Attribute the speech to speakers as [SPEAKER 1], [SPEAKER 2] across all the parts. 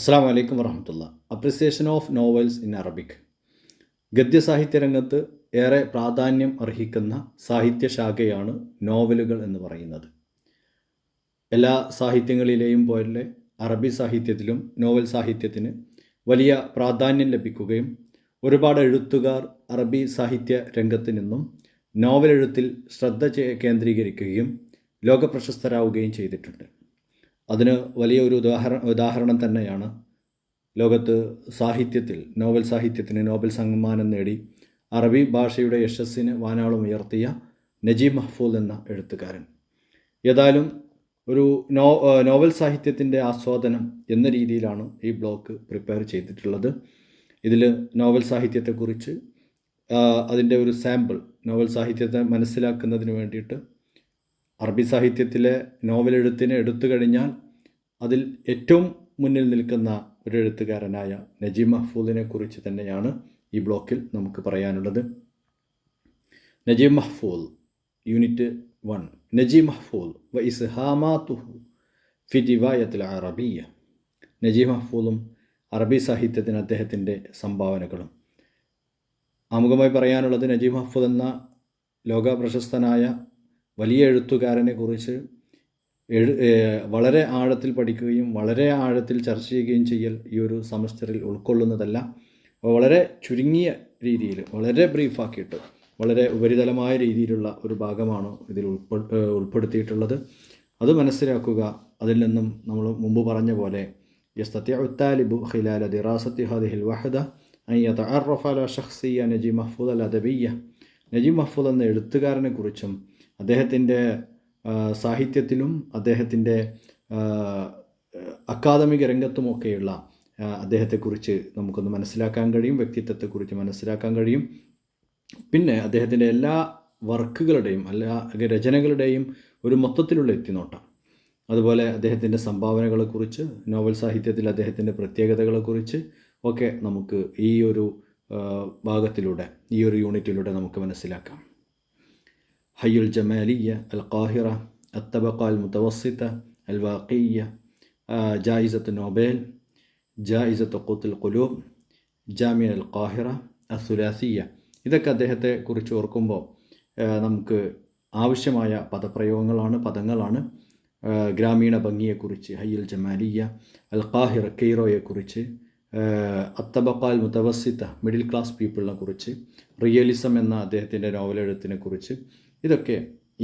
[SPEAKER 1] അസ്സാം വലൈക്കും വറഹമത്തുള്ള. Appreciation of novels in Arabic. ഗദ്യസാഹിത്യ രംഗത്ത് ഏറെ പ്രാധാന്യം അർഹിക്കുന്ന സാഹിത്യശാഖയാണ് നോവലുകൾ എന്ന് പറയുന്നത്. എല്ലാ സാഹിത്യങ്ങളിലെയും പോലെ അറബി സാഹിത്യത്തിലും നോവൽ സാഹിത്യത്തിന് വലിയ പ്രാധാന്യം ലഭിക്കുകയും ഒരുപാട് എഴുത്തുകാർ അറബി സാഹിത്യ രംഗത്ത് നിന്നും നോവൽ എഴുത്തിൽ ശ്രദ്ധ കേന്ദ്രീകരിക്കുകയും ലോകപ്രശസ്തരാവുകയും ചെയ്തിട്ടുണ്ട്. അതിന് വലിയൊരു ഉദാഹരണം തന്നെയാണ് ലോകത്ത് സാഹിത്യത്തിൽ നോവൽ സാഹിത്യത്തിന് നോബൽ സമ്മാനം നേടി അറബി ഭാഷയുടെ യശസ്സിന് വാനാളം ഉയർത്തിയ നജീബ് മഹ്ഫൂദ് എന്ന എഴുത്തുകാരൻ. ഏതായാലും ഒരു നോവൽ സാഹിത്യത്തിൻ്റെ ആസ്വാദനം എന്ന രീതിയിലാണ് ഈ ബ്ലോഗ് പ്രിപ്പയർ ചെയ്തിട്ടുള്ളത്. ഇതിൽ നോവൽ സാഹിത്യത്തെക്കുറിച്ച് അതിൻ്റെ ഒരു സാമ്പിൾ, നോവൽ സാഹിത്യത്തെ മനസ്സിലാക്കുന്നതിന് വേണ്ടിയിട്ട് അറബി സാഹിത്യത്തിലെ നോവൽ എഴുത്തിനെ എടുത്തു കഴിഞ്ഞാൽ അതിൽ ഏറ്റവും മുന്നിൽ നിൽക്കുന്ന ഒരു എഴുത്തുകാരനായ നജീബ് മഹ്ഫൂദിനെ കുറിച്ച് തന്നെയാണ് ഈ ബ്ലോക്കിൽ നമുക്ക് പറയാനുള്ളത്. നജീബ് മഹ്ഫൂദ് യൂണിറ്റ് 1. നജീബ് മഹ്ഫൂദ് വ ഇസ്ഹാമാതുഹു ഫി റിവായത്തുൽ അറബിയ്യ. നജീബ് മഹ്ഫൂദും അറബി സാഹിത്യത്തിന് അദ്ദേഹത്തിൻ്റെ സംഭാവനകളും. ആമുഖമായി പറയാനുള്ളത്, നജീബ് മഹ്ഫൂദ് എന്ന ലോക പ്രശസ്തനായ വലിയ എഴുത്തുകാരനെ കുറിച്ച് വളരെ ആഴത്തിൽ പഠിക്കുകയും വളരെ ആഴത്തിൽ ചർച്ച ചെയ്യുകയും ചെയ്യൽ ഈ ഒരു സെമസ്റ്ററിൽ ഉൾക്കൊള്ളുന്നതല്ല. വളരെ ചുരുങ്ങിയ രീതിയിൽ, വളരെ ബ്രീഫാക്കിയിട്ട്, വളരെ ഉപരിതലമായ രീതിയിലുള്ള ഒരു ഭാഗമാണ് ഇതിൽ ഉൾപ്പെടുത്തിയിട്ടുള്ളത്. അത് മനസ്സിലാക്കുക. അതിൽ നിന്നും നമ്മൾ മുമ്പ് പറഞ്ഞ പോലെ യസ്തതിഉ താലിബു ഖിലാല ദിറാസത്തി ഹാദിഹിൽ വഹദ അൻ യതഅറഫ അലാ ശഖ്സിയ്യ നജീബ് മഹ്ഫൂദ് അൽ അദബിയ്യ. നജീബ് മഹ്ഫൂദ് എന്ന എഴുത്തുകാരനെക്കുറിച്ചും അദ്ദേഹത്തിൻ്റെ സാഹിത്യത്തിലും അദ്ദേഹത്തിൻ്റെ അക്കാദമിക രംഗത്തുമൊക്കെയുള്ള അദ്ദേഹത്തെക്കുറിച്ച് നമുക്കൊന്ന് മനസ്സിലാക്കാൻ കഴിയും, വ്യക്തിത്വത്തെക്കുറിച്ച് മനസ്സിലാക്കാൻ കഴിയും. പിന്നെ അദ്ദേഹത്തിൻ്റെ എല്ലാ വർക്കുകളുടെയും എല്ലാ രചനകളുടെയും ഒരു മൊത്തത്തിലുള്ള എത്തിനോട്ടം, അതുപോലെ അദ്ദേഹത്തിൻ്റെ സംഭാവനകളെക്കുറിച്ച്, നോവൽ സാഹിത്യത്തിൽ അദ്ദേഹത്തിൻ്റെ പ്രത്യേകതകളെക്കുറിച്ച് ഒക്കെ നമുക്ക് ഈ ഒരു ഭാഗത്തിലൂടെ, ഈ ഒരു യൂണിറ്റിലൂടെ നമുക്ക് മനസ്സിലാക്കാം. حي الجمالية القاهرة الطبقة المتوسطة الواقعية جائزة نوبل جائزة قوت القلوب جامعة القاهرة الثلاثية. ഇതൊക്കെ അദ്ദേഹത്തെ കുറിച്ച് ഓർക്കുമ്പോൾ നമുക്ക് ആവശ്യമായ പദങ്ങളാണ്. ഗ്രാമീണ ഭംഗിയെക്കുറിച്ച് ഹയ്യുൽ ജമാലിയ, അൽ ഖാഹിറ കെയ്റോയെക്കുറിച്ച്, അത്തബക്കാൽ മുത്തവസിത്ത മിഡിൽ ക്ലാസ് പീപ്പിളിനെ കുറിച്ച്, റിയലിസം എന്ന അദ്ദേഹത്തിൻ്റെ നോവലെഴുത്തിനെ കുറിച്ച്, ഇതൊക്കെ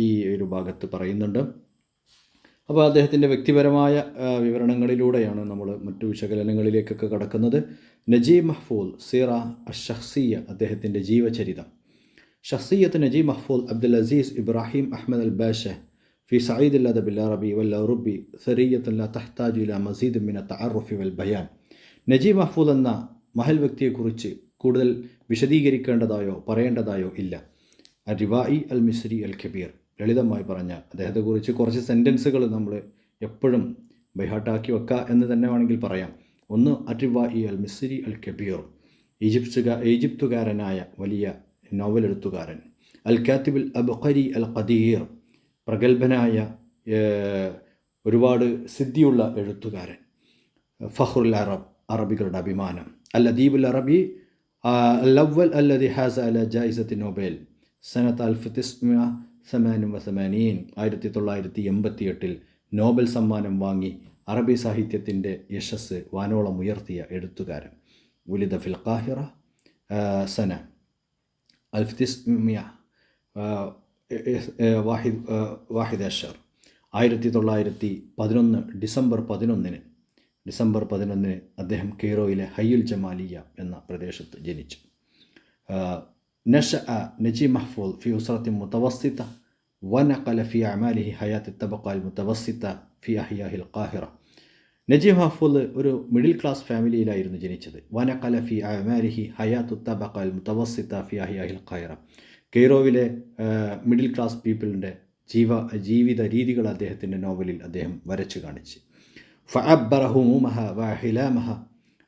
[SPEAKER 1] ഈ ഒരു ഭാഗത്ത് പറയുന്നുണ്ട്. അപ്പോൾ അദ്ദേഹത്തിൻ്റെ വ്യക്തിപരമായ വിവരണങ്ങളിലൂടെയാണ് നമ്മൾ മറ്റു വിശകലനങ്ങളിലേക്കൊക്കെ കടക്കുന്നത്. നജീബ് മഹ്ഫൂദ് സീറ അഷ്ഷഖ്സിയ്യ, അദ്ദേഹത്തിൻ്റെ ജീവചരിതം. ഷഖ്സിയ്യത്ത് നജീബ് മഹ്ഫൂദ് അബ്ദുൽ അസീസ് ഇബ്രാഹിം അഹ്മദ് അൽ ബാഷ ഫി സഈദ് അൽ അദബ് അൽ അറബി വൽ ഉറുബി സരിയ്യത്തുൻ ലാ തഹ്താജു ഇലാ മസീദ് മിന തഅറുഫി വൽ ബയാൻ. നജീബ് മഹ്ഫൂദ് എന്ന മഹൽ വ്യക്തിയെക്കുറിച്ച് കൂടുതൽ വിശദീകരിക്കേണ്ടതായോ പറയേണ്ടതായോ ഇല്ല. റിവായി അൽ മിസ്രി അൽ കബീർ. ലളിതമായി പറഞ്ഞ അദ്ദേഹത്തെക്കുറിച്ച് കുറച്ച് സെൻറ്റൻസുകൾ നമ്മൾ എപ്പോഴും ബൈഹാട്ടാക്കി വെക്കുക എന്ന് തന്നെ വേണമെങ്കിൽ പറയാം. ഒന്ന്, റിവായി അൽ മിസ്രി അൽ കബീർ, ഈജിപ്തുകാരനായ വലിയ നോവലെഴുത്തുകാരൻ. അൽ കാത്തിബുൽ അബ്ഖരി അൽ ഖദീർ, പ്രഗത്ഭനായ ഒരുപാട് സിദ്ധിയുള്ള എഴുത്തുകാരൻ. ഫഖ്റുൽ അറബ്, അറബികളുടെ അഭിമാനം. അൽ അദീബുൽ അറബി അൽ അവ്വൽ അല്ലദി ഹാസ അല ജായിസത്തി നോബൽ സനത്ത് 1988, 1988 നോബൽ സമ്മാനം വാങ്ങി അറബി സാഹിത്യത്തിൻ്റെ യശസ് വാനോളം ഉയർത്തിയ എഴുത്തുകാരൻ. ഉലിദ ഫിൽ ഖാഹിറ സന 1911, ഡിസംബർ 11 അദ്ദേഹം കെയ്റോയിലെ ഹയ്യുൽ ജമാലിയ എന്ന പ്രദേശത്ത് ജനിച്ചു. نشأ نجيب محفوظ في أسرة متوسطة ونقل في أعماله حياة الطبقة المتوسطة في أحياء القاهرة. നജീബ് മഹ്ഫൂദ് ഒരു മിഡിൽ ക്ലാസ് ഫാമിലിയിലായിരുന്നു ജനിച്ചത്. വനഖല ഫി അഅമാലിഹി ഹയാത്തു തബഖ അൽ മുതവസ്സിത ഫി അഹ്യാഇൽ ഖാഹിറ. കെയ്റോവിലെ മിഡിൽ ക്ലാസ് പീപ്പിളിൻ്റെ ജീവിത രീതികൾ അദ്ദേഹത്തിൻ്റെ നോവലിൽ അദ്ദേഹം വരച്ചു കാണിച്ചു. ഫഅബ്ബറ ഹുമൂമഹ വഹിലാമഹ,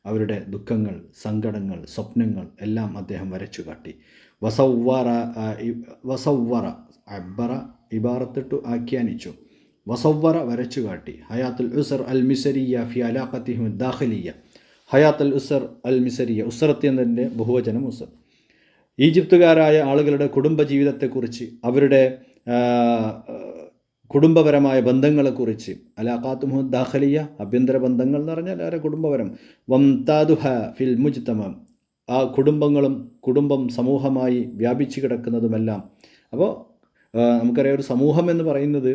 [SPEAKER 1] അവരുടെ ദുഃഖങ്ങൾ, സങ്കടങ്ങൾ, സ്വപ്നങ്ങൾ എല്ലാം അദ്ദേഹം വരച്ചു കാട്ടി. വസവ്വറ അബ്ബറ ഇബാറത്തിട്ടു ആഖ്യാനിച്ചു. വസവ്വറ വരച്ചു കാട്ടി. ഹയാത്തുൽ ഉസർ അൽ മിസരിയ ഫി അലാഖത്തിഹിം ദാഖിലിയ. ഹയാത്തുൽ ഉസർ അൽ മിസരിയ, ഉസ്രത്ത് എന്നതിൻ്റെ ബഹുവചനം ഉസർ. ഈജിപ്തുകാരായ ആളുകളുടെ കുടുംബജീവിതത്തെക്കുറിച്ച്, അവരുടെ കുടുംബപരമായ ബന്ധങ്ങളെക്കുറിച്ച്, അലാഖാത്തുഹു ദാഖലിയ ആഭ്യന്തര ബന്ധങ്ങൾ എന്ന് പറഞ്ഞാൽ അവരുടെ കുടുംബപരം. വംതാദുഹ ഫിൽ മുജ്തമ, ആ കുടുംബം സമൂഹമായി വ്യാപിച്ചു കിടക്കുന്നതുമെല്ലാം. അപ്പോൾ നമുക്കറിയാം, ഒരു സമൂഹം എന്ന് പറയുന്നത്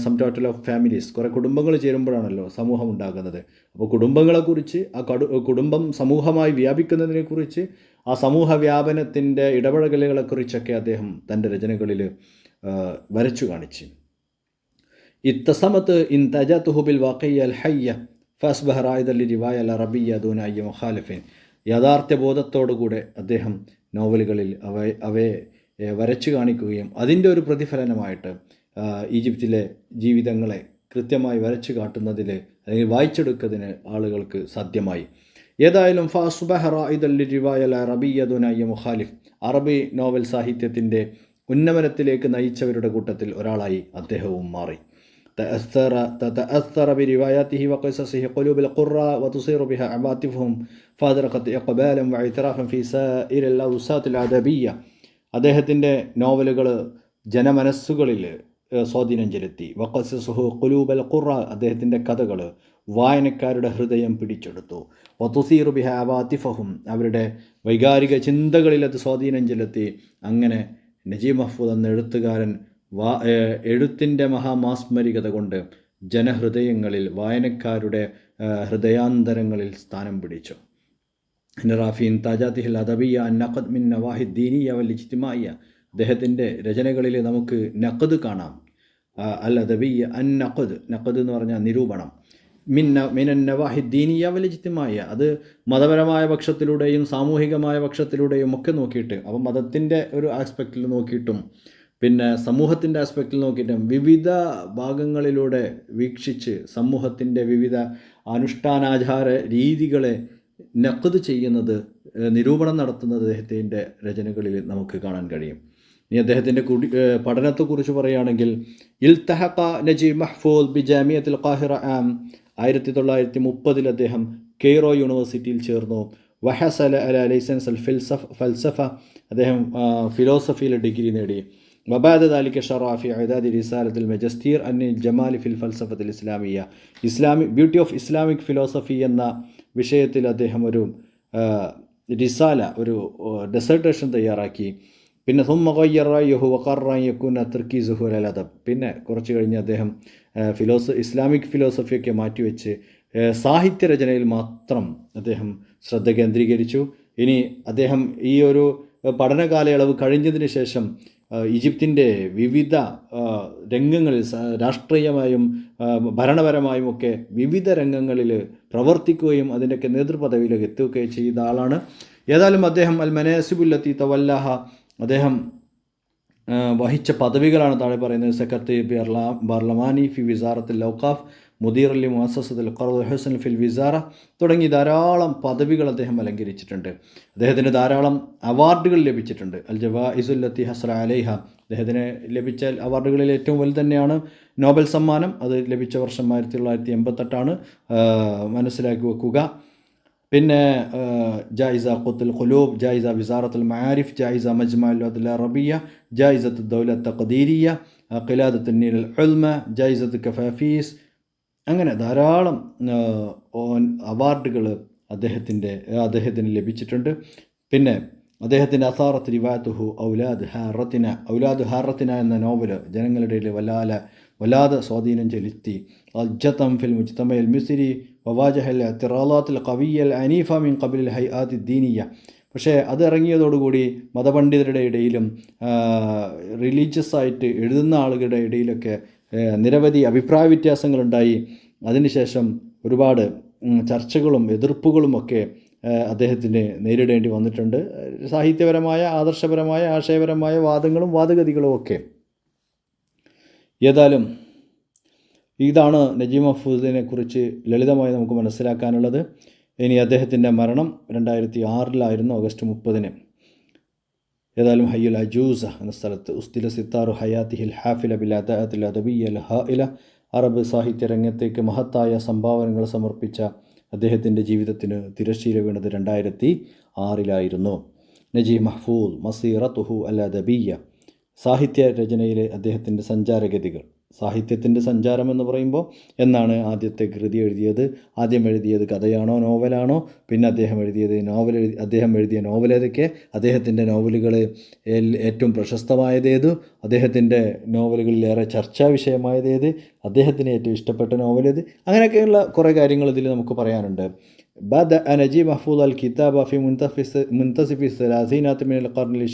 [SPEAKER 1] സം ടോട്ടൽ ഓഫ് ഫാമിലീസ്, കുറേ കുടുംബങ്ങൾ ചേരുമ്പോഴാണല്ലോ സമൂഹം ഉണ്ടാകുന്നത്. അപ്പോൾ കുടുംബങ്ങളെക്കുറിച്ച്, ആ കുടുംബം സമൂഹമായി വ്യാപിക്കുന്നതിനെക്കുറിച്ച്, ആ സമൂഹ വ്യാപനത്തിൻ്റെ ഇടപഴകലുകളെക്കുറിച്ചൊക്കെ അദ്ദേഹം തൻ്റെ രചനകളിൽ വരച്ചു കാണിച്ചു. ഇത്തസമത്ത് ഇൻ തജാത്തുഹു ബിൽ വാഖിയ അൽ ഹയ്യ ഫസ്ബഹ റായിദൻ ലിരിവായ അൽ അറബിയ്യ ദൂന അയ്യ മുഖാലിഫിൻ. യാഥാർത്ഥ്യ ബോധത്തോടുകൂടെ അദ്ദേഹം നോവലുകളിൽ അവയെ വരച്ചു കാണിക്കുകയും അതിൻ്റെ ഒരു പ്രതിഫലനമായിട്ട് ഈജിപ്തിലെ ജീവിതങ്ങളെ കൃത്യമായി വരച്ചു കാട്ടുന്നതിൽ അല്ലെങ്കിൽ വായിച്ചെടുക്കുന്നതിന് ആളുകൾക്ക് സാധ്യമായി. ഏതായാലും ഫസ്ബഹ റായിദൻ ലിരിവായ അൽ അറബിയ്യ ദൂന അയ്യ മുഖാലിഫ്, അറബി നോവൽ സാഹിത്യത്തിൻ്റെ ഉന്നമനത്തിലേക്ക് നയിച്ചവരുടെ കൂട്ടത്തിൽ ഒരാളായി അദ്ദേഹവും മാറി. تتأثر برواياته وقصصه قلوب القراء وتصير بها عواطفهم فادرقت إقبالا واعترافا في سائر الأوساط الأدبية. അദ്ദേഹത്തിൻ്റെ നോവലുകൾ ജനമനസ്സുകളിൽ സ്വാധീനം ചെലുത്തി. വഖസസുഹു ഖുലൂബൽ ഖുറ, അദ്ദേഹത്തിൻ്റെ കഥകൾ വായനക്കാരുടെ ഹൃദയം പിടിച്ചെടുത്തു. വതുസീറു ബിഹ അവാതിഫഹും, അവരുടെ വൈകാരിക ചിന്തകളിൽ അത് സ്വാധീനം ചെലുത്തി. അങ്ങനെ നജീബ് മഹ്ഫൂദ് എന്ന എഴുത്തുകാരൻ എഴുത്തിൻ്റെ മഹാമാസ്മരികത കൊണ്ട് ജനഹൃദയങ്ങളിൽ, വായനക്കാരുടെ ഹൃദയാന്തരങ്ങളിൽ സ്ഥാനം പിടിച്ചു. റാഫീൻ താജാത്തിഹിൽ അദബിയ നഖദ് മിൻ നവാഹിദ് ദീനിയ വൽ ഇജ്തിമാഇയ, അദ്ദേഹത്തിൻ്റെ രചനകളിൽ നമുക്ക് നഖദ് കാണാം. അൽ അദബിയ അൻ നഖദ് എന്ന് പറഞ്ഞാൽ നിരൂപണം. മിനൻ നവാഹിദ് ദീനിയ വൽ ഇജ്തിമാഇയ, അത് മതപരമായ പക്ഷത്തിലൂടെയും സാമൂഹികമായ പക്ഷത്തിലൂടെയും ഒക്കെ നോക്കിയിട്ട്, അപ്പം മതത്തിൻ്റെ ഒരു ആസ്പെക്റ്റിൽ നോക്കിയിട്ടും പിന്നെ സമൂഹത്തിൻ്റെ ആസ്പെക്റ്റിൽ നോക്കിയിട്ടും വിവിധ ഭാഗങ്ങളിലൂടെ വീക്ഷിച്ച് സമൂഹത്തിൻ്റെ വിവിധ അനുഷ്ഠാനാചാര രീതികളെ നഖദ് ചെയ്യുന്നത്, നിരൂപണം നടത്തുന്നത് അദ്ദേഹത്തിൻ്റെ രചനകളിൽ നമുക്ക് കാണാൻ കഴിയും. ഇനി അദ്ദേഹത്തിൻ്റെ പഠനത്തെക്കുറിച്ച് പറയുകയാണെങ്കിൽ, ഇൽതഹഖ നജീബ് മഹ്ഫൂദ് ബി ജാമിയത്തുൽ ഖാഹിറ 1930 അദ്ദേഹം കെയ്റോ യൂണിവേഴ്സിറ്റിയിൽ ചേർന്നു. വഹസല അല ലൈസൻസ് അൽ ഫൽസഫ, അദ്ദേഹം ഫിലോസഫിയിൽ ഡിഗ്രി നേടി. വബാദ ദാലിക ഷറാഫി ഇഅദാദി റിസാലത്തുൽ മജസ്തീർ അൻ ജമാലി ഫിൽ ഫൽസഫത്തുൽ ഇസ്ലാമിയ, ബ്യൂട്ടി ഓഫ് ഇസ്ലാമിക് ഫിലോസഫി എന്ന വിഷയത്തിൽ അദ്ദേഹം ഒരു റിസാല, ഒരു ഡെസർട്ടേഷൻ തയ്യാറാക്കി. പിന്നെ സുമ്മ ഗയ്യറ റഅയഹു വഖററ യകൂന തർക്കീസുഹു അലൽ അദബ്, പിന്നെ കുറച്ച് കഴിഞ്ഞ് അദ്ദേഹം ഇസ്ലാമിക് ഫിലോസഫിയൊക്കെ മാറ്റിവെച്ച് സാഹിത്യരചനയിൽ മാത്രം അദ്ദേഹം ശ്രദ്ധ കേന്ദ്രീകരിച്ചു. ഇനി അദ്ദേഹം ഈ ഒരു പഠനകാലയളവ് കഴിഞ്ഞതിന് ശേഷം ഈജിപ്തിൻ്റെ വിവിധ രംഗങ്ങളിൽ, രാഷ്ട്രീയമായും ഭരണപരമായും ഒക്കെ വിവിധ രംഗങ്ങളിൽ പ്രവർത്തിക്കുകയും അതിൻ്റെയൊക്കെ നേതൃപദവിയിലേക്ക് എത്തുകയും ചെയ്ത ആളാണ്. ഏതായാലും അദ്ദേഹം അൽ മനാസിബുല്ലത്തി തവല്ലാഹ, അദ്ദേഹം വഹിച്ച പദവികളാണ് താഴെ പറയുന്നത്. സെക്രട്ടറി ബാർലമാനി ഫി വിസാറത്തുൽ ഔഖാഫ്, മുദീർ അലി മുഅസ്സസത്തുൽ ഖർദ് ഹുസൻ ഫിൽ വിസാറ തുടങ്ങി ധാരാളം പദവികൾ അദ്ദേഹം അലങ്കരിച്ചിട്ടുണ്ട്. അദ്ദേഹത്തിന് ധാരാളം അവാർഡുകൾ ലഭിച്ചിട്ടുണ്ട്. അൽ ജവാഇസുല്ലത്തി ഹസ്ര അലൈഹ, അദ്ദേഹത്തിന് ലഭിച്ച അവാർഡുകളിൽ ഏറ്റവും വലുത് തന്നെയാണ് നോബൽ സമ്മാനം. അത് ലഭിച്ച വർഷം 1988 മനസ്സിലാക്കി വെക്കുക. പിന്നെ ജായിസ ഖുത്തുൽ ഖുലൂബ്, ജായിസ വിസാറത്തുൽ മആരിഫ്, ജായിസ മജ്മഅൽ അദ്ല അറബിയ, ജായിസത്തുൽ ദൗലത്ത് തഖ്ദീരിയ, ഖിലാദത്തുൻ നീൽ ഉൽമ, ജായിസത്തുൽ കഫാഫീസ്, അങ്ങനെ ധാരാളം അവാർഡുകൾ അദ്ദേഹത്തിന് ലഭിച്ചിട്ടുണ്ട്. പിന്നെ അദ്ദേഹത്തിൻ്റെ അസാറത്ത് റിവായത്തുഹു ഔലാദ് ഹാറത്തിന എന്ന നോവല് ജനങ്ങളുടെ ഇടയിൽ വല്ലാതെ സ്വാധീനം ചെലുത്തി. അജ്ജത്തം ഫിൽ മുജ്തമഇൽ മിസ്രി വവാജഹൽ ഇഅ്തിറാളാത്തുൽ ഖവിയ്യ അൽ അനീഫ മിൻ ഖബലിൽ ഹൈആത്തി ദീനിയ. പക്ഷേ അത് ഇറങ്ങിയതോടുകൂടി മതപണ്ഡിതരുടെ ഇടയിലും റിലീജിയസ് ആയിട്ട് എഴുതുന്ന ആളുകളുടെ ഇടയിലൊക്കെ നിരവധി അഭിപ്രായ വ്യത്യാസങ്ങളുണ്ടായി. അതിനുശേഷം ഒരുപാട് ചർച്ചകളും എതിർപ്പുകളുമൊക്കെ അദ്ദേഹത്തിന് നേരിടേണ്ടി വന്നിട്ടുണ്ട്. സാഹിത്യപരമായ, ആദർശപരമായ, ആശയപരമായ വാദങ്ങളും വാദഗതികളും ഒക്കെ. ഏതായാലും ഇതാണ് നജീബ് മഹ്ഫൂദിനെ കുറിച്ച് ലളിതമായി നമുക്ക് മനസ്സിലാക്കാനുള്ളത്. ഇനി അദ്ദേഹത്തിൻ്റെ മരണം 2006 ഓഗസ്റ്റ് 30. ഏതായാലും ഹയ്യുൽ അജൂസ എന്ന സ്ഥലത്ത് ഉസ്തില സിത്താറു ഹയാത്തിഹിൽ ഹാഫില ബിൽ അദഅത്തിൽ അദബിയ്യൽ ഹായില അറബ് സാഹിത്യ രംഗത്തേക്ക് മഹത്തായ സംഭാവനകൾ സമർപ്പിച്ച അദ്ദേഹത്തിൻ്റെ ജീവിതത്തിന് തിരശ്ശീല വീണത് 2006 നജീബ് മഹ്ഫൂദ് മസീറത്തുഹു അൽ അദബിയ്യ സാഹിത്യ രചനയിലെ അദ്ദേഹത്തിൻ്റെ സഞ്ചാരഗതികൾ. സാഹിത്യത്തിൻ്റെ സഞ്ചാരം എന്ന് പറയുമ്പോൾ എന്നാണ് ആദ്യത്തെ കൃതി എഴുതിയത്, ആദ്യം എഴുതിയത് കഥയാണോ നോവലാണോ, പിന്നെ അദ്ദേഹം എഴുതിയ നോവൽ ഏതൊക്കെ, അദ്ദേഹത്തിൻ്റെ നോവലുകൾ ഏറ്റവും പ്രശസ്തമായതേത്, അദ്ദേഹത്തിൻ്റെ നോവലുകളിലേറെ ചർച്ചാ വിഷയമായതേത്, അദ്ദേഹത്തിന് ഏറ്റവും ഇഷ്ടപ്പെട്ട നോവലേത്, അങ്ങനെയൊക്കെയുള്ള കുറേ കാര്യങ്ങൾ ഇതിൽ നമുക്ക് പറയാനുണ്ട്. ബദ നജീബ് മഹ്ഫൂദ് അൽ കിതാബ ഫി മുൻതസിഫി സലാസീനാത്ത് മിനൽ ഖർനിൽ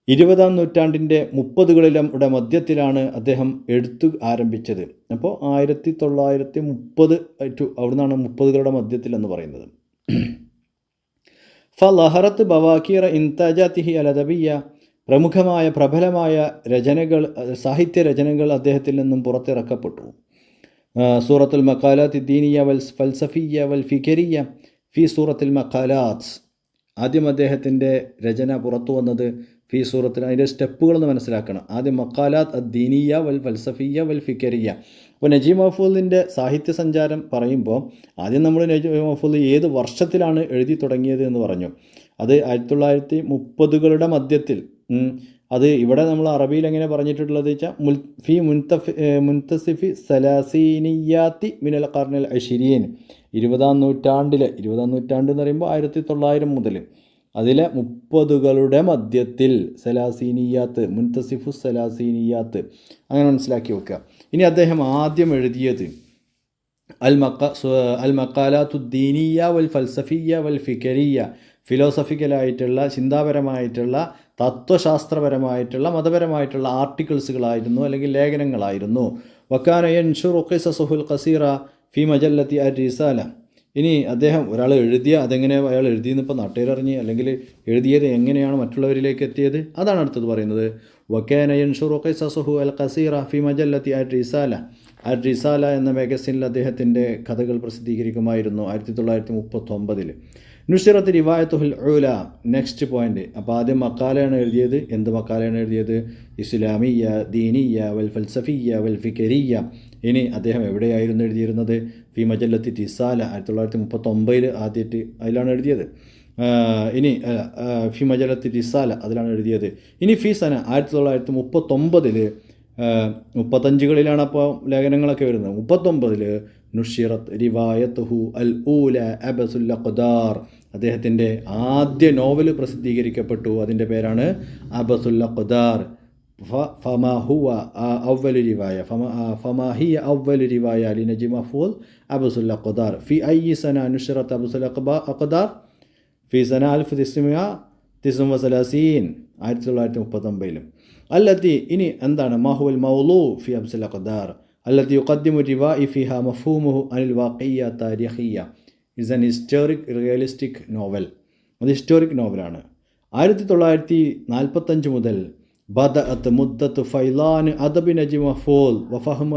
[SPEAKER 1] 20-ാം നൂറ്റാണ്ടിൻ്റെ 30കളുടെ മധ്യത്തിലാണ് അദ്ദേഹം എഴുത്ത് ആരംഭിച്ചത്. അപ്പോൾ 1930 അവിടുന്നാണ് 30കളുടെ മധ്യത്തിൽ എന്ന് പറയുന്നത്. ഫലഹറത്ത് ബവാക്കീറ ഇൻതാജാത്തിഹി അലദബിയ പ്രമുഖമായ പ്രബലമായ രചനകൾ, സാഹിത്യ രചനകൾ അദ്ദേഹത്തിൽ നിന്നും പുറത്തിറക്കപ്പെട്ടു. സൂറത്തുൽ മഖാലാത്ത് ദീനിയ വൽ ഫൽസഫിയ വൽ ഫിക്രിയ ഫി സൂറത്തുൽ മഖാലാത്ത്. ആദ്യം അദ്ദേഹത്തിൻ്റെ രചന പുറത്തു വന്നത് ഫി സൂറത്തിൽ. അതിൻ്റെ സ്റ്റെപ്പുകളൊന്ന് മനസ്സിലാക്കണം. ആദ്യം മഖാലാത്ത് അദ്ദീനിയ വൽ ഫൽസഫിയ വൽ ഫിക്രിയ. അപ്പോൾ നജീബ് മഹ്ഫൂദിൻ്റെ സാഹിത്യ സഞ്ചാരം പറയുമ്പോൾ ആദ്യം നമ്മൾ നജീബ് മഹ്ഫൂദ് ഏത് വർഷത്തിലാണ് എഴുതി തുടങ്ങിയത് എന്ന് പറഞ്ഞു. അത് 1930കളുടെ മധ്യത്തിൽ. അത് ഇവിടെ നമ്മൾ അറബിയിൽ എങ്ങനെ പറഞ്ഞിട്ടുള്ളത് വെച്ചാൽ ഫി മുൻതസിഫി സലാസീനിയാത്തി മിനൽ ഖർനിൽ 20ാം നൂറ്റാണ്ടിൽ. 20ാം നൂറ്റാണ്ട് എന്ന് പറയുമ്പോൾ 1900 മുതൽ അതിലെ 30കളുടെ മധ്യത്തിൽ സലാസീനിയാത്ത്, മുൻതസിഫു സലാസീനിയാത്ത്, അങ്ങനെ മനസ്സിലാക്കി വെക്കുക. ഇനി അദ്ദേഹം ആദ്യം എഴുതിയത് അൽ മഖാലാത്തു ദീനിയ വൽ ഫൽസഫിയ വൽ ഫിക്രിയ, ഫിലോസഫിക്കലായിട്ടുള്ള, ചിന്താപരമായിട്ടുള്ള, തത്വശാസ്ത്രപരമായിട്ടുള്ള, മതപരമായിട്ടുള്ള ആർട്ടിക്കിൾസുകളായിരുന്നു, അല്ലെങ്കിൽ ലേഖനങ്ങളായിരുന്നു. വക്കാന യൻഷുറു ഖിസസുൽ ഖസീറ ഫി മജല്ലത്തി അർ റിസാല. ഇനി അദ്ദേഹം ഒരാൾ എഴുതിയ അതെങ്ങനെ അയാൾ എഴുതിയെന്ന് ഇപ്പോൾ നാട്ടുകാരറിഞ്ഞ്, അല്ലെങ്കിൽ എഴുതിയത് എങ്ങനെയാണ് മറ്റുള്ളവരിലേക്ക് എത്തിയത്, അതാണ് അടുത്തത് പറയുന്നത്. വക്കാന യൻഷുറു ഖിസസുഹു അൽ ഖസീറ ഫി മജല്ലത്തി അർ റിസാല. അർ റിസാല എന്ന മാഗസിനിൽ അദ്ദേഹത്തിൻ്റെ കഥകൾ പ്രസിദ്ധീകരിക്കുമായിരുന്നു 1939. നുസിറത്ത് റിവായത്തുൽ ഉല. Next point. അപ്പോൾ ആദ്യം മക്കാലയാണ് എഴുതിയത്. എന്ത് മക്കാലയാണ് എഴുതിയത്? ഇസ്ലാമിയ, ദീനിയ വൽ ഫൽസഫിയ വൽ ഫിക്രിയ. ഇനി അദ്ദേഹം എവിടെയായിരുന്നു എഴുതിയിരുന്നത്? ഫി മജല്ലത്തി റിസാല 1939 ആദ്യമായിട്ട് അതിലാണ് എഴുതിയത്. ഇനി ഫി മജല്ലത്തി റിസാല അതിലാണ് എഴുതിയത്. ഇനി ഫി സന 1939 35കളിലാണ് അപ്പോൾ ലേഖനങ്ങളൊക്കെ വരുന്നത്. 39 നുഷിറത്ത് റിവായത്തുഹു അൽ ഊല അബസുൽ അഖ്ദാർ. അദ്ദേഹത്തിൻ്റെ ആദ്യ നോവൽ പ്രസിദ്ധീകരിക്കപ്പെട്ടു. അതിൻ്റെ പേരാണ് അബസുൽ അഖ്ദാർ. ഫമാ ഹുവ അവ്വലു റിവായ ഫമാ ഹിയ അവ്വലു റിവായ ലി നജീബ് മഹ്ഫൂദ് അബസുൽ അഖ്ദാർ. ഫി അയ്യി സന നുഷിറത്ത് അബസുൽ അഖ്ദാർ? ഫി സന 1939 1939. അല്ലത്തി. ഇനി എന്താണ് മാഹുവൽ മൗലൂ ഫി അബ്സുൽ അഖ്ദാർ? അല്ലത്തി യുഖദ്ദിമു റിവായി ഫിഹ മഫ്ഹൂമുഹു അനിൽ വാഖിയ്യ താരിഖിയ്യ. It's an historic realistic novel. അത് ഹിസ്റ്റോറിക് നോവലാണ്. 1945 മുതൽ ബദഅത്ത് മുദ്ദത്ത് ഫൈലാൻ അദബി നജീബ് മഹ്ഫൂദ് വഫഹ്മു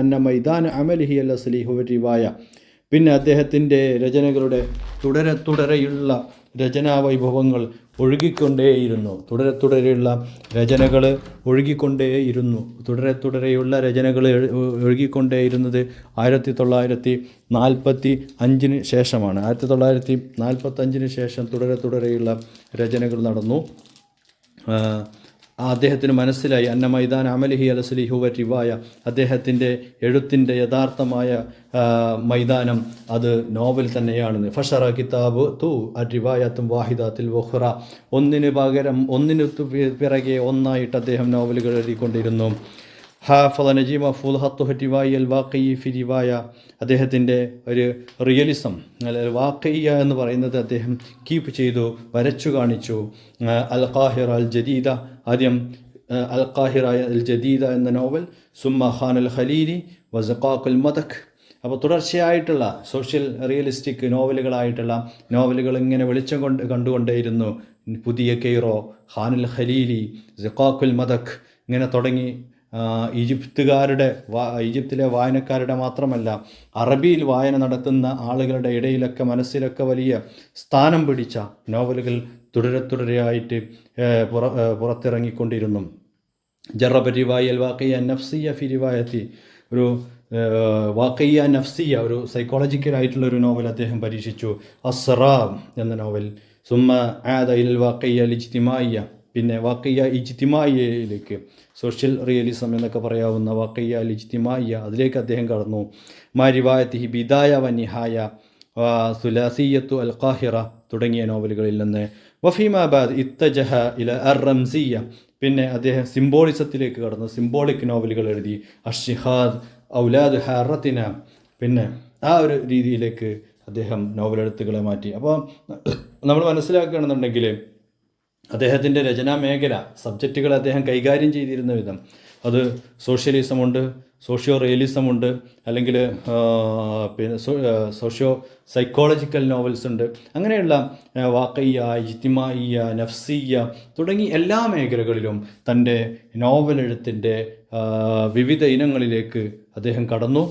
[SPEAKER 1] അന്ന മൈദാൻ അമലിഹി അൽ അസ്ലി ഹുവ റിവായ. പിന്നെ അദ്ദേഹത്തിൻ്റെ രചനകളുടെ തുടരെയുള്ള രചനാവൈഭവങ്ങൾ ഒഴുകിക്കൊണ്ടേയിരുന്നു. തുടരെയുള്ള രചനകൾ ഒഴുകിക്കൊണ്ടേയിരുന്നു. തുടരെയുള്ള രചനകൾ ഒഴുകിക്കൊണ്ടേയിരുന്നത് 1945 ശേഷമാണ്. 1945 ശേഷം തുടരെയുള്ള രചനകൾ നടന്നു. അദ്ദേഹത്തിന് മനസ്സിലായി അന്ന മൈദാൻ അമലിഹി അലസ്ലി ഹുവ റിവായ. അദ്ദേഹത്തിൻ്റെ എഴുത്തിൻ്റെ യഥാർത്ഥമായ മൈതാനം അത് നോവൽ തന്നെയാണെന്ന്. ഫഷറ കിതാബ് തു റിവായത്തും വാഹിദാത്തിൽ വഖുറ. ഒന്നിന് പിറകെ ഒന്നായിട്ട് അദ്ദേഹം നോവലുകൾ എഴുതിക്കൊണ്ടിരുന്നു. ഹാഫള നജീബ് മഹ്ഫൂദ് ഹത്തുഹ റിവായ അൽ വാഖിയ ഫി റിവായ. അദ്ദേഹത്തിൻ്റെ ഒരു റിയലിസം, വാഖിയ എന്ന് പറയുന്നത് അദ്ദേഹം കീപ്പ് ചെയ്തു, വരച്ചു കാണിച്ചു. അൽ ഖാഹിറ അൽ ജദീദ. ആദ്യം അൽ ഖാഹിറ അൽ ജദീദ എന്ന നോവൽ, സുമ്മ ഖാൻ അൽ ഖലീലി വസഖാഖ് അൽ മദക്. അപ്പോൾ തുടർച്ചയായിട്ടുള്ള സോഷ്യൽ റിയലിസ്റ്റിക് നോവലുകളായിട്ടുള്ള നോവലുകൾ ഇങ്ങനെ വെളിച്ചം കണ്ടുകൊണ്ടേയിരുന്നു. പുതിയ കെയ്റോ, ഖാൻ അൽ ഖലീലി, സഖാഖ് അൽ മദക്, ഇങ്ങനെ തുടങ്ങി ഈജിപ്തിലെ വായനക്കാരുടെ മാത്രമല്ല അറബിയിൽ വായന നടത്തുന്ന ആളുകളുടെ ഇടയിലൊക്കെ മനസ്സിലൊക്കെ വലിയ സ്ഥാനം പിടിച്ച നോവലുകൾ തുടരെയായിട്ട് പുറത്തിറങ്ങിക്കൊണ്ടിരുന്നു. ജറബ റിവായ അൽ വാഖിയ നഫ്സിയ ഫി റിവായത്തി, ഒരു വാഖിയ നഫ്സിയ, ഒരു സൈക്കോളജിക്കലായിട്ടുള്ള ഒരു നോവൽ അദ്ദേഹം പരീക്ഷിച്ചു. അസ്റാബ് എന്ന നോവൽ. സുമ്മ ആദ ഇൽ വാഖിയ ഇജ്തിമായിയ, പിന്നെ വാഖിയ ഇജ്തിമായിയയിലേക്ക്, സോഷ്യൽ റിയലിസം എന്നൊക്കെ പറയാവുന്ന വാഖിയ ഇജ്തിമായിയ, അതിലേക്ക് അദ്ദേഹം കടന്നു. മാ റിവായത്തിഹി ബിദായ വ നിഹായ, സുലാസിയത്തു അൽ ഖാഹിറ തുടങ്ങിയ നോവലുകളിൽ നിന്ന്. വഫീമാബാദ് ഇത്തജഹ ഇല അർ റംസിയ, പിന്നെ അദ്ദേഹം സിംബോളിസത്തിലേക്ക് കടന്നു, സിംബോളിക് നോവലുകൾ എഴുതി. അഷിഹാദ്, ഔലാദ് ഹാറത്തിന, പിന്നെ ആ ഒരു രീതിയിലേക്ക് അദ്ദേഹം നോവലെഴുത്തുകളെ മാറ്റി. അപ്പോൾ നമ്മൾ മനസ്സിലാക്കുകയാണെന്നുണ്ടെങ്കിൽ അദ്ദേഹത്തിൻ്റെ രചനാ മേഖല, സബ്ജക്റ്റുകൾ അദ്ദേഹം കൈകാര്യം ചെയ്തിരുന്ന വിധം, അത് സോഷ്യലിസമുണ്ട്, സോഷ്യോ റിയലിസമുണ്ട്, അല്ലെങ്കിൽ പിന്നെ സോഷ്യോ സൈക്കോളജിക്കൽ നോവൽസ് ഉണ്ട്. അങ്ങനെയുള്ള വാഖിയ, ഇജ്തിമായിയ, നഫ്സിയ തുടങ്ങി എല്ലാ മേഖലകളിലും തൻ്റെ നോവലെഴുത്തിൻ്റെ വിവിധ ഇനങ്ങളിലേക്ക് അദ്ദേഹം കടന്നു.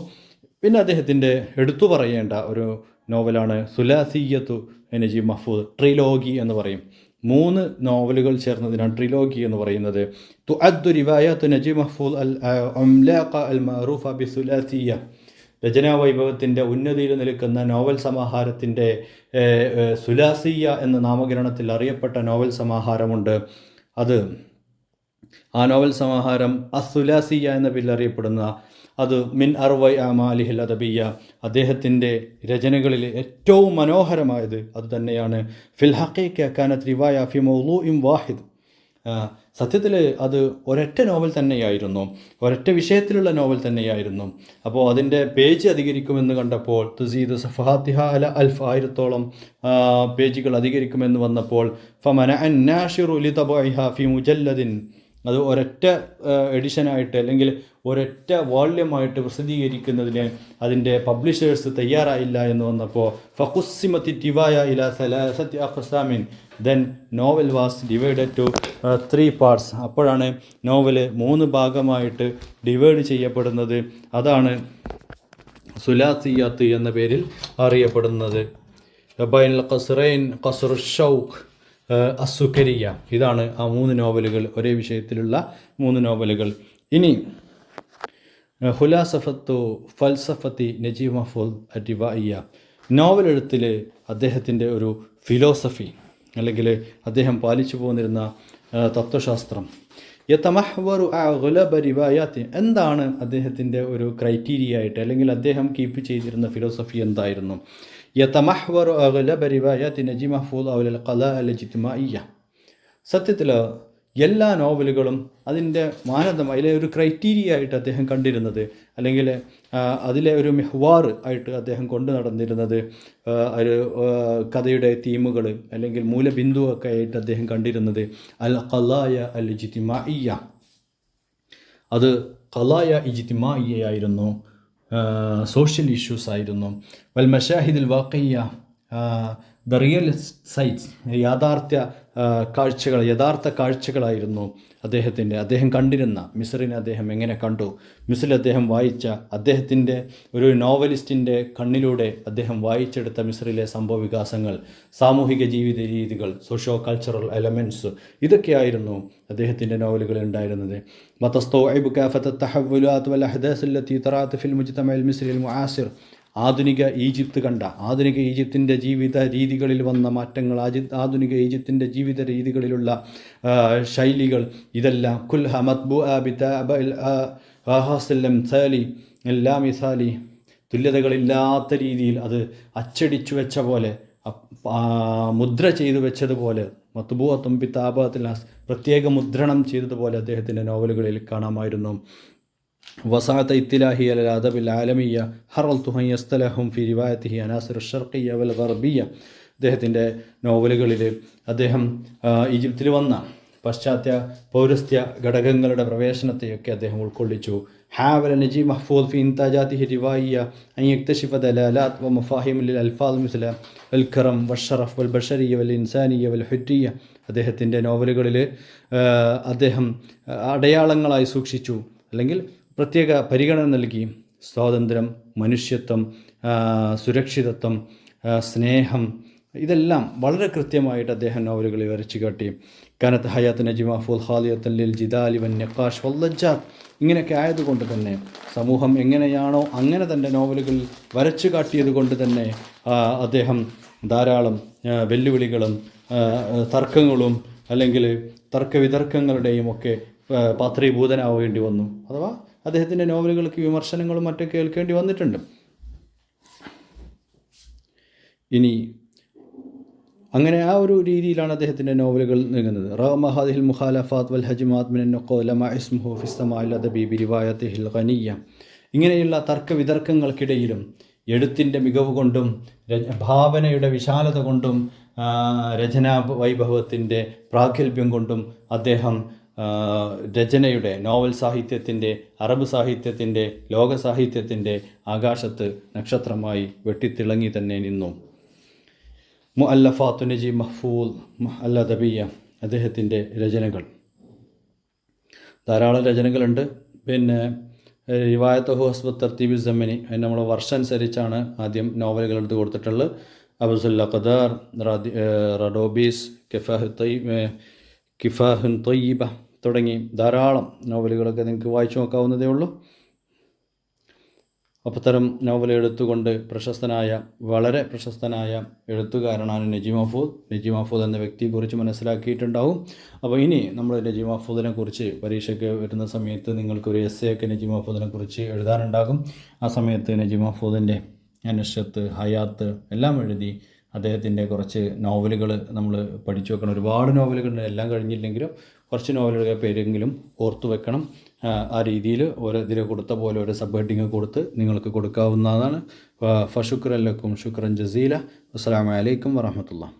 [SPEAKER 1] പിന്നെ അദ്ദേഹത്തിൻ്റെ എടുത്തു പറയേണ്ട ഒരു നോവലാണ് സുലാസിയത്തു നജീബ് മഹ്ഫൂദ്, ട്രിലോഗി എന്ന് പറയും. 3 നോവലുകൾ ചേർന്നതിനാണ് ട്രിലോഗി എന്ന് പറയുന്നത്. തുഅദ്ദു റിവായാത്തു നജീബ് മഹ്ഫൂദ് അൽ അംലാഖ അൽ മഅറൂഫ ബി സുലാസിയ, രചനാ വൈഭവത്തിൻ്റെ ഉന്നതിയിൽ നിൽക്കുന്ന നോവൽ സമാഹാരത്തിൻ്റെ സുലാസിയ എന്ന നാമകരണത്തിൽ അറിയപ്പെട്ട നോവൽ സമാഹാരമുണ്ട്. ആ നോവൽ സമാഹാരം അസുലാസിയ എന്ന പേരിൽ അറിയപ്പെടുന്ന, അത് മിൻ അർവൈ അമാലിഹിൽ അദബിയ, അദ്ദേഹത്തിൻ്റെ രചനകളിൽ ഏറ്റവും മനോഹരമായത് അത് തന്നെയാണ്. ഫിൽ ഹഖീഖ കാനത് റിവായ ഫി മൗളൂഇൻ വാഹിദ്, സത്യത്തിൽ അത് ഒരൊറ്റ നോവൽ തന്നെയായിരുന്നു, ഒരൊറ്റ വിഷയത്തിലുള്ള നോവൽ തന്നെയായിരുന്നു. അപ്പോൾ അതിൻ്റെ പേജ് അധികരിക്കുമെന്ന് കണ്ടപ്പോൾ, തുസീദ് സഫഹാത്തിഹ അല അൽഫ്, 1000-ഓളം പേജുകൾ അധികരിക്കുമെന്ന് വന്നപ്പോൾ, ഫമന അൻ നാഷിറു ലിതബഇഹ ഫി മുജല്ലദിൻ, അത് ഒരൊറ്റ എഡിഷനായിട്ട് അല്ലെങ്കിൽ ഒരൊറ്റ വോള്യമായിട്ട് പ്രസിദ്ധീകരിക്കുന്നതിന് അതിൻ്റെ പബ്ലിഷേഴ്സ് തയ്യാറായില്ല എന്ന് വന്നപ്പോൾ, ഫഖുസ്സിമത്തി റിവായ ഇല സലാസത്തി അഖ്സാമിൻ, then novel was divided to 3 parts. അപ്പോഴാണ് നോവല് 3 ഭാഗമായിട്ട് ഡിവൈഡ് ചെയ്യപ്പെടുന്നത്. അതാണ് സുലാസിയാത്ത് എന്ന പേരിൽ അറിയപ്പെടുന്നത്. ബൈനുൽ ഖസ്റൈൻ, ഖസ്റു ഷൗഖ്, അസുക്കരിയ, ഇതാണ് ആ 3 നോവലുകൾ, ഒരേ വിഷയത്തിലുള്ള 3 നോവലുകൾ. ഇനി ഖുലാസഫത്തു ഫൽസഫത്തി നജീബ് മഹ്ഫൂദ് അരിവായിയ, നോവൽ എഴുത്തിൽ അദ്ദേഹത്തിൻ്റെ ഒരു ഫിലോസഫി അല്ലെങ്കിൽ അദ്ദേഹം പാലിച്ചു പോന്നിരുന്ന തത്വശാസ്ത്രം. യതമഹ്വറു അഗ്ലബ റിവായാത്തി, എന്താണ് അദ്ദേഹത്തിൻ്റെ ഒരു ക്രൈറ്റീരിയ ആയിട്ട്, അല്ലെങ്കിൽ അദ്ദേഹം കീപ്പ് ചെയ്തിരുന്ന ഫിലോസഫി എന്തായിരുന്നു? യതമഹ്വറു അഗ്ലബ റിവായാത്തി നജീബ് മഹ്ഫൂദ് ഔലൽ ഖലാ അൽ ഇജ്തിമായിയ, സത്യത്തിൽ എല്ലാ നോവലുകളും അതിൻ്റെ മാനദണ്ഡം, അതിലെ ഒരു ക്രൈറ്റീരിയ ആയിട്ട് അദ്ദേഹം കണ്ടിരുന്നത്, അല്ലെങ്കിൽ അതിലെ ഒരു മെഹ്വാർ ആയിട്ട് അദ്ദേഹം കൊണ്ടു നടന്നിരുന്നത്, ഒരു കഥയുടെ തീമുകൾ അല്ലെങ്കിൽ മൂലബിന്ദുവൊക്കെ ആയിട്ട് അദ്ദേഹം കണ്ടിരുന്നത് അൽ ഖലായ അൽ ഇജ്തിമായിയ, അത് ഖലായ ഇജ്തിമായിയായിരുന്നു, സോഷ്യൽ ഇഷ്യൂസ് ആയിരുന്നു. വൽ മശാഹിദുൽ വാഖിയ, ദ റിയൽ സൈറ്റ്സ്, യഥാർത്ഥ കാഴ്ചകളായിരുന്നു അദ്ദേഹം കണ്ടിരുന്ന. മിസ്റിനെ അദ്ദേഹം എങ്ങനെ കണ്ടു, മിസ്റിൽ അദ്ദേഹം വായിച്ച, അദ്ദേഹത്തിൻ്റെ ഒരു നോവലിസ്റ്റിൻ്റെ കണ്ണിലൂടെ അദ്ദേഹം വായിച്ചെടുത്ത മിസ്റിലെ സംഭവവികാസങ്ങൾ, സാമൂഹിക ജീവിത രീതികൾ, സോഷ്യോ കൾച്ചറൽ എലമെൻറ്റ്സ്, ഇതൊക്കെയായിരുന്നു അദ്ദേഹത്തിൻ്റെ നോവലുകളിൽ ഉണ്ടായിരുന്നത്. വതസ്തൗഇബു കാഫത തഹവ്വുലാത്ത് വൽ അഹ്ദാസ് അല്ലതി തറാഅത് ഫിൽ മുജ്തമഅൽ മിസ്രി അൽ മുആസിർ, ആധുനിക ഈജിപ്തിൻ്റെ ജീവിത രീതികളിൽ വന്ന മാറ്റങ്ങൾ, ആധുനിക ഈജിപ്തിൻ്റെ ജീവിത രീതികളിലുള്ള ശൈലികൾ, ഇതെല്ലാം കുൽഹ മത്ബൂഅ ബിതഅബിൽ ആഹാസല്ലം സാലി എല്ലാ മിസാലി, തുല്യതകളില്ലാത്ത രീതിയിൽ അത് അച്ചടിച്ചു വെച്ച പോലെ, മുദ്ര ചെയ്തു വെച്ചതുപോലെ, മത്ബൂഅത്തും ബിതാബത്തിൽ പ്രത്യേക മുദ്രണം ചെയ്തതുപോലെ അദ്ദേഹത്തിൻ്റെ നോവലുകളിൽ കാണാമായിരുന്നു. വസാഅത്ത് ഇത്തിലാഹി അൽ അദബിൽ ആലമിയ ഹറൽതുഹു യസ്തലഹും ഫി റിവായത്തിഹി അനാസിർ ഷർഖിയ വൽ ഗർബിയ, അദ്ദേഹത്തിൻ്റെ നോവലുകളിൽ അദ്ദേഹം ഈജിപ്തിൽ വന്ന പാശ്ചാത്യ പൗരസ്ത്യ ഘടകങ്ങളുടെ പ്രവേശനത്തെയൊക്കെ അദ്ദേഹം ഉൾക്കൊള്ളിച്ചു. ഹാവല നജീബ് മഹ്ഫൂദ് ഫി ഇൻതാജാത്തിഹി റിവായിയ അൻ യക്തശിഫ ദലാലാത്ത് വ മഫാഹിം ലിൽ അൽഫാദ് മിസ്ല അൽ കറം വശറഫ് വൽ ബഷരിയ വൽ ഇൻസാനിയ വൽ ഹുരിയ, അദ്ദേഹത്തിൻ്റെ നോവലുകളിൽ അദ്ദേഹം അടയാളങ്ങളായി സൂക്ഷിച്ചു അല്ലെങ്കിൽ പ്രത്യേക പരിഗണന നൽകി സ്വാതന്ത്ര്യം, മനുഷ്യത്വം, സുരക്ഷിതത്വം, സ്നേഹം, ഇതെല്ലാം വളരെ കൃത്യമായിട്ട് അദ്ദേഹം നോവലുകളിൽ വരച്ചു കാട്ടി. കാനത്ത് ഹയാത്ത് നജീബ് മഹ്ഫൂദ് ഖാലിയത്തൻ ലിൽ ജിദാലി വൻ നിഖാഷ് വല്ലജ്ജാത്ത്, ഇങ്ങനെയൊക്കെ ആയതുകൊണ്ട് തന്നെ സമൂഹം എങ്ങനെയാണോ അങ്ങനെ തന്നെ നോവലുകൾ വരച്ചു കാട്ടിയത് കൊണ്ട് തന്നെ അദ്ദേഹം ധാരാളം വെല്ലുവിളികളും തർക്കങ്ങളും അല്ലെങ്കിൽ തർക്കവിതർക്കങ്ങളുടെയും ഒക്കെ പാത്രീഭൂതനാവേണ്ടി വന്നു. അഥവാ അദ്ദേഹത്തിൻ്റെ നോവലുകൾക്ക് വിമർശനങ്ങളും മറ്റൊക്കെ കേൾക്കേണ്ടി വന്നിട്ടുണ്ട്. ഇനി അങ്ങനെ ആ ഒരു രീതിയിലാണ് അദ്ദേഹത്തിൻ്റെ നോവലുകൾ നീങ്ങുന്നത്. റഗമ ഹാദിഹിൽ മുഖാലഫാത്ത് വൽ ഹജ്മാത്ത് മിനൻ നഖൂൽ ലമാ ഇസ്മുഹു ഫിസ്സമാഇൽ അദബി ബിരിവായത്തിഹിൽ ഖനിയ്യ. ഇങ്ങനെയുള്ള തർക്കവിതർക്കങ്ങൾക്കിടയിലും എഴുത്തിൻ്റെ മികവ് കൊണ്ടും ഭാവനയുടെ വിശാലത കൊണ്ടും രചനാ വൈഭവത്തിൻ്റെ പ്രാഗൽഭ്യം കൊണ്ടും അദ്ദേഹം രചനയുടെ, നോവൽ സാഹിത്യത്തിൻ്റെ, അറബ് സാഹിത്യത്തിൻ്റെ, ലോക സാഹിത്യത്തിൻ്റെ ആകാശത്ത് നക്ഷത്രമായി വെട്ടിത്തിളങ്ങി തന്നെ നിന്നു. മുഅല്ലഫാത്തു നജീബ് മഹ്ഫൂദ് അൽ അദബിയ്യ, അദ്ദേഹത്തിൻ്റെ രചനകൾ ധാരാളം രചനകളുണ്ട്. പിന്നെ റിവായത്തുഹു ഹസ്ബ തർത്തീബി സമ്മനി, നമ്മൾ വർഷം അനുസരിച്ചാണ് ആദ്യം നോവലുകൾ എടുത്ത് കൊടുത്തിട്ടുള്ളത്. അബുസുല്ല ഖദാർ, റഡോബീസ്, കിഫാഹുൻ ത്വയ്യിബ തുടങ്ങി ധാരാളം നോവലുകളൊക്കെ നിങ്ങൾക്ക് വായിച്ചു നോക്കാവുന്നതേ ഉള്ളൂ. അത്തരം നോവൽ എഴുത്തുകൊണ്ട് വളരെ പ്രശസ്തനായ എഴുത്തുകാരനാണ് നജീബ് മഹ്ഫൂദ്. നജീബ് മഹ്ഫൂദ് എന്ന വ്യക്തിയെക്കുറിച്ച് മനസ്സിലാക്കിയിട്ടുണ്ടാവും. അപ്പോൾ ഇനി നമ്മൾ നജീബ് മഹ്ഫൂദിനെ കുറിച്ച് പരീക്ഷയ്ക്ക് വരുന്ന സമയത്ത് നിങ്ങൾക്കൊരു എസ്സേ ഒക്കെ നജീബ് മഹ്ഫൂദിനെ കുറിച്ച് എഴുതാനുണ്ടാകും. ആ സമയത്ത് നജീബ് മഹ്ഫൂദിൻ്റെ അനശ്വത്ത്, ഹയാത്ത് എല്ലാം എഴുതി അദ്ദേഹത്തിൻ്റെ കുറച്ച് നോവലുകൾ നമ്മൾ പഠിച്ചു വെക്കണം. ഒരുപാട് നോവലുകളുണ്ട്, എല്ലാം കഴിഞ്ഞില്ലെങ്കിലും കുറച്ച് നോവലുകളുടെ പേരെങ്കിലും ഓർത്തു വെക്കണം. ആ രീതിയിൽ ഓരോ ഇതിൽ കൊടുത്ത പോലെ ഒരു സബ് ഹെഡിങ് കൊടുത്ത് നിങ്ങൾക്ക് കൊടുക്കാവുന്നതാണ്. ഫശുക്രൻ ലക്കും ശുക്രൻ ജസീല. അസ്സലാമു അലൈക്കും വറഹ്മത്തുള്ളാഹി.